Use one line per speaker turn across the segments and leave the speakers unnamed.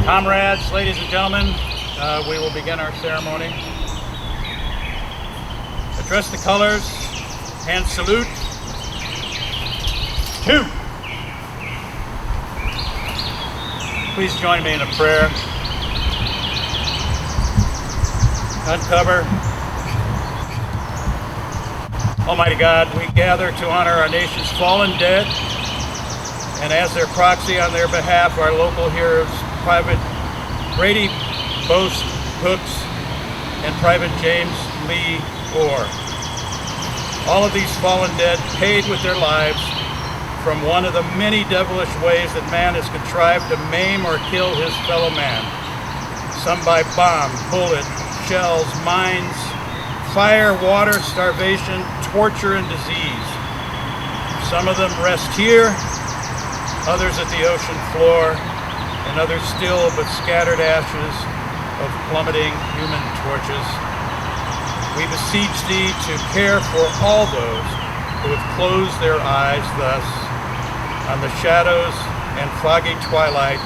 Comrades, ladies and gentlemen, we will begin our ceremony. Address the colors, hand salute. 2. Please join me in a prayer. Uncover. Almighty God, we gather to honor our nation's fallen dead, and as their proxy on their behalf, our local heroes, Private Grady, Bost, Hooks, and Private James Lee Orr. All of these fallen dead paid with their lives from one of the many devilish ways that man has contrived to maim or kill his fellow man. Some by bomb, bullet, shells, mines, fire, water, starvation, torture, and disease. Some of them rest here, others at the ocean floor, and others still but scattered ashes of plummeting human torches. We beseech thee to care for all those who have closed their eyes thus on the shadows and foggy twilight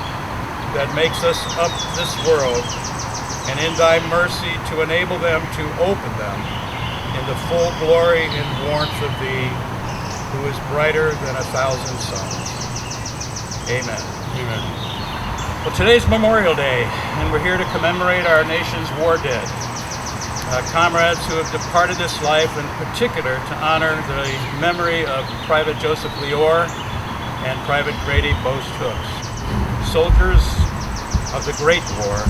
that makes us up this world, and in thy mercy to enable them to open them in the full glory and warmth of thee, who is brighter than 1,000 suns. Amen. Amen. Well, today's Memorial Day, and we're here to commemorate our nation's war dead. Comrades who have departed this life, in particular to honor the memory of Private Joseph Lee Orr and Private Grady Bost Hooks, soldiers of the Great War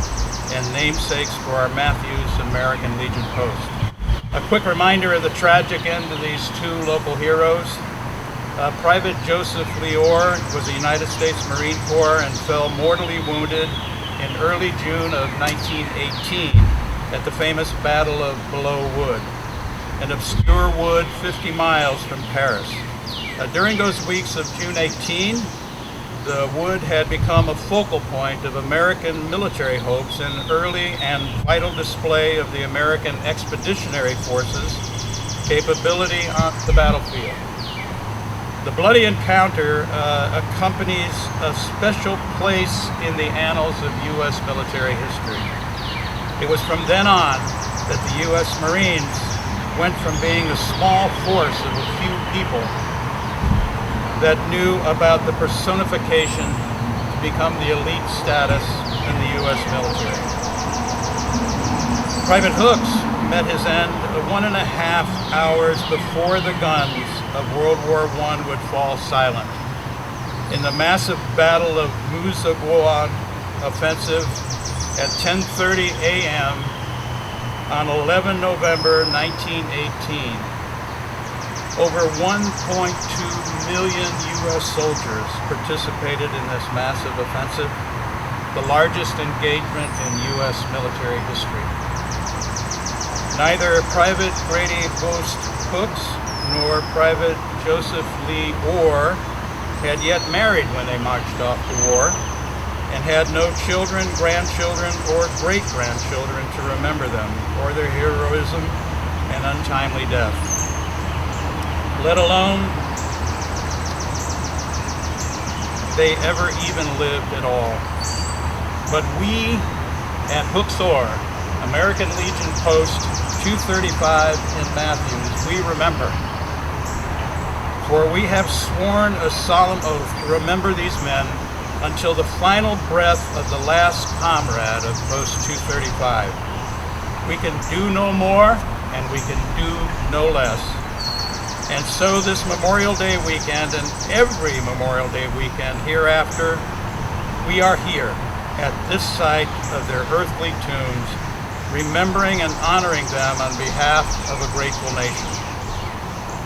and namesakes for our Matthews American Legion Post. A quick reminder of the tragic end of these two local heroes. Private Joseph Lee Orr was a United States Marine Corps and fell mortally wounded in early June of 1918 at the famous Battle of Belleau Wood, an obscure wood 50 miles from Paris. During those weeks of June 18, the wood had become a focal point of American military hopes and early and vital display of the American Expeditionary Forces' capability on the battlefield. The bloody encounter accompanies a special place in the annals of U.S. military history. It was from then on that the U.S. Marines went from being a small force of a few people that knew about the personification to become the elite status in the U.S. military. Private Hooks met his end 1.5 hours before the guns of World War I would fall silent. In the massive Battle of Hooks-Orr offensive at 10:30 a.m. on 11 November 1918, over 1.2 million U.S. soldiers participated in this massive offensive, the largest engagement in U.S. military history. Neither Private Grady Bost Hooks nor Private Joseph Lee Orr had yet married when they marched off to war, and had no children, grandchildren, or great-grandchildren to remember them, or their heroism and untimely death, let alone they ever even lived at all. But we at Hooks-Orr, American Legion Post 235 in Matthews, we remember. For we have sworn a solemn oath to remember these men until the final breath of the last comrade of Post 235. We can do no more, and we can do no less. And so this Memorial Day weekend, and every Memorial Day weekend hereafter, we are here at this site of their earthly tombs, remembering and honoring them on behalf of a grateful nation.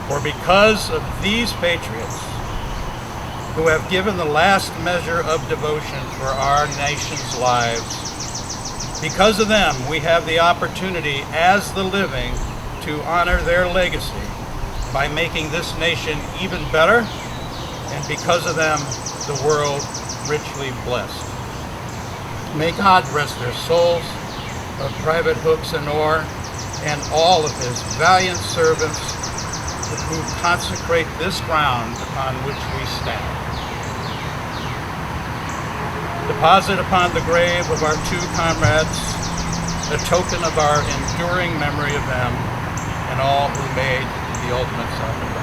For because of these patriots, who have given the last measure of devotion for our nation's lives, because of them, we have the opportunity as the living to honor their legacy by making this nation even better, and because of them, the world richly blessed. May God rest their souls of Private Hooks and Orr and all of his valiant servants who consecrate this ground upon which we stand. Deposit upon the grave of our two comrades a token of our enduring memory of them and all who made the ultimate sacrifice.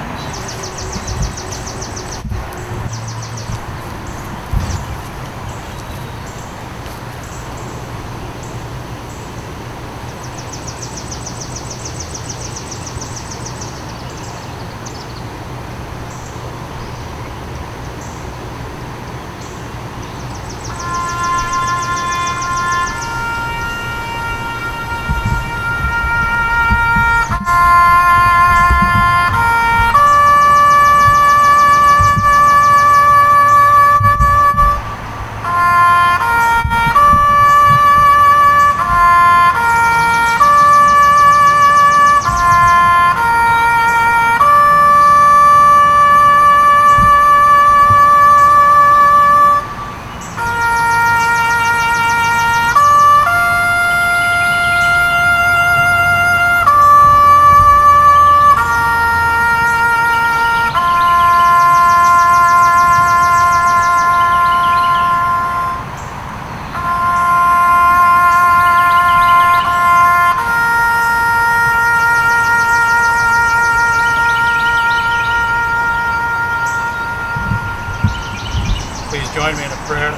Please join me in a prayer.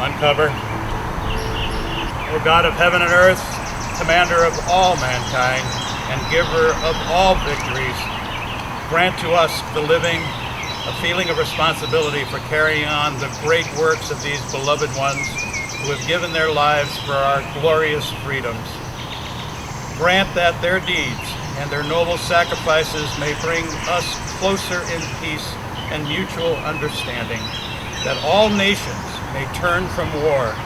Uncover. O God of heaven and earth, commander of all mankind and giver of all victories, grant to us, the living, a feeling of responsibility for carrying on the great works of these beloved ones who have given their lives for our glorious freedoms. Grant that their deeds and their noble sacrifices may bring us closer in peace and mutual understanding, that all nations may turn from war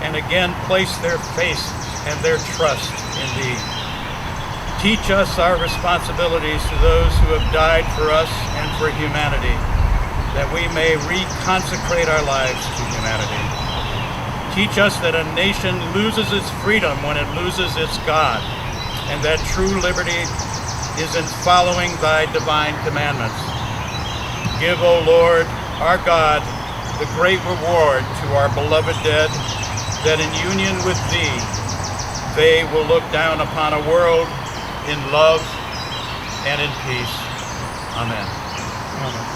and again place their faith and their trust in Thee. Teach us our responsibilities to those who have died for us and for humanity, that we may reconsecrate our lives to humanity. Teach us that a nation loses its freedom when it loses its God, and that true liberty is in following Thy divine commandments. Give, O Lord, our God, the great reward to our beloved dead, that in union with Thee, they will look down upon a world in love and in peace. Amen. Amen.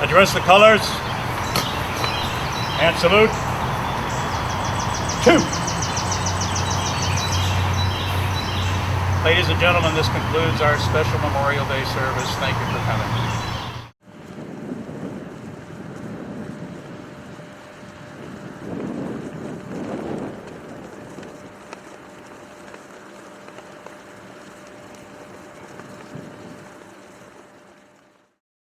Address the colors and salute. 2. Ladies and gentlemen, this concludes our special Memorial Day service. Thank you for coming.